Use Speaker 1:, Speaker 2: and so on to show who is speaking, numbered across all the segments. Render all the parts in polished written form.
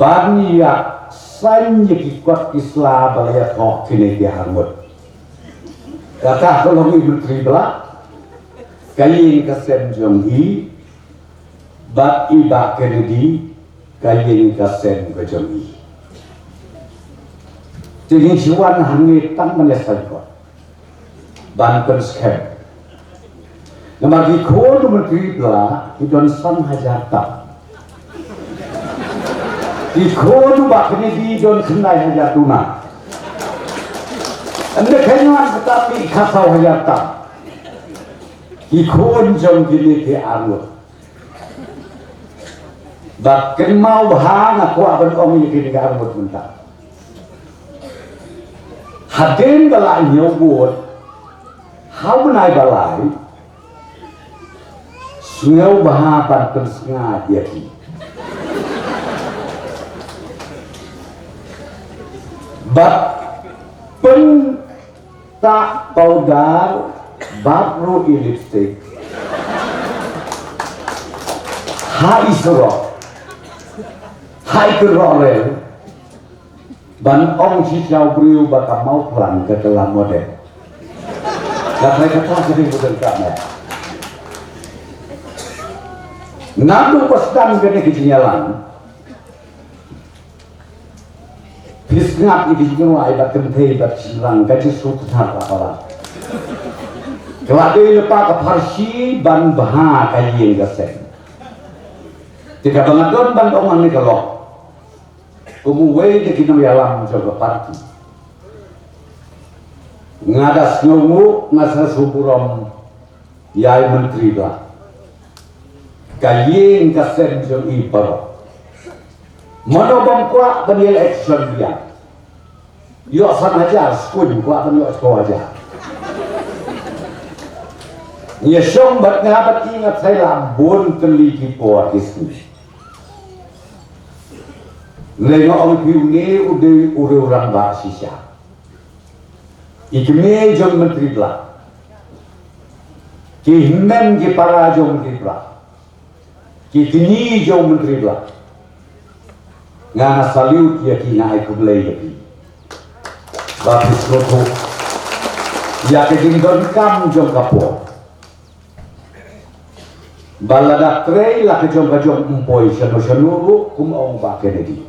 Speaker 1: banyak sanya kikuat Islam balaya kok kini diharmut kata kalau menteri belak kayin kasem jonghi bat iba Kennedy kayin kasem kejonghi jadi juan hangi tan menyesal kok banten scam nama dikon menteri belak idon san hajata dikon bak Kennedy idon kenai hajatuna anda kenyan tetapi kasau hajata ikon jong gini ke arut bahkan mau bahana ku akan om ini ke arut mentah hadin balai nyobot hau menai balai sungau bahapan tersengat dia ki bak pen tak powder baru lipstick hai soro hai kerorel ban ong si chao briu bakal mau pelan ke dalam model dan mereka tak jadi model kami nadu pesan kena kejenyalan Bisngat ini juga ibat kentei ibat silang gaji suatu tahap apalah. Kalau lepas ke Parsi ban bah kayin gasen. Jika bangadon ban oman ni kalau, umuwe jadi kena yalam jaga parti. Ngadas nyomu ngasa suburom yai menteri lah. Kayin gasen jom ibaro. Mana bangkuak bani election dia, yo san aja, skun kuat bani sekolah aja. Ia syong bat ngabat ingat saya lambun teliti poa diskus. Lengok orang piune udah orang baksisya. Ikme jom menteri belah, kihmen ki para jom menteri belah, kini jom menteri belah. Ngana saliut ya kina ai kublai ya ki bapis roto ya ke dindon kam jong kapo balada trei la ke jong empoi shanu kum ong ba Kennedy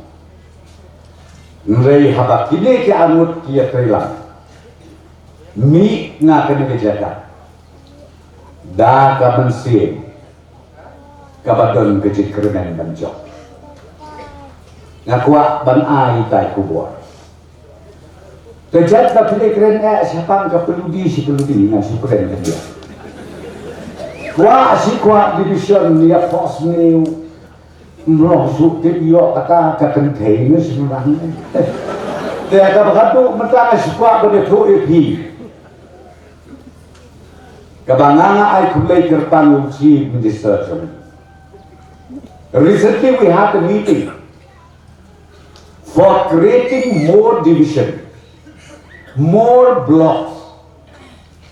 Speaker 1: nrei habak kini ke anut kia trei lang mi nga kene ke jaga da ka mensin kabadon ke jikremen banjok ngakuak ban ai tai kubur. Kejat ka pilih keren siapa ka peludi si keren ka dia. Kuak division dia pos ni merosuk dia kata ka kentei ni sebenarnya. Dia ka beradu mentang si kuak bade tu EP. Kabanganga ai kulai kertan uji minister. Recently we had a meeting for creating more division, more blocks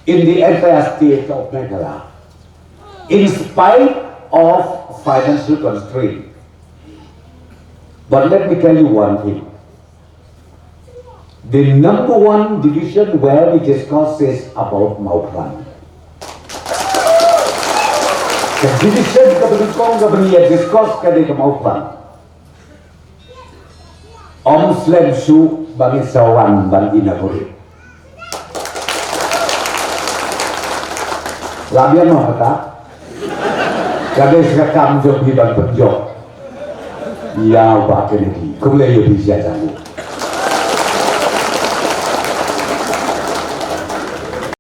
Speaker 1: in the entire state of Meghalaya, in spite of financial constraint. But let me tell you one thing. The number one division where we discuss is about Mauplan. The division that we discuss is Mauplan. Om Slem Su bagi sawan ban inaguri. Labian no kata, kadang sekam jom hiban penjok. Ya, Pak Kennedy, kumulai lebih jajan.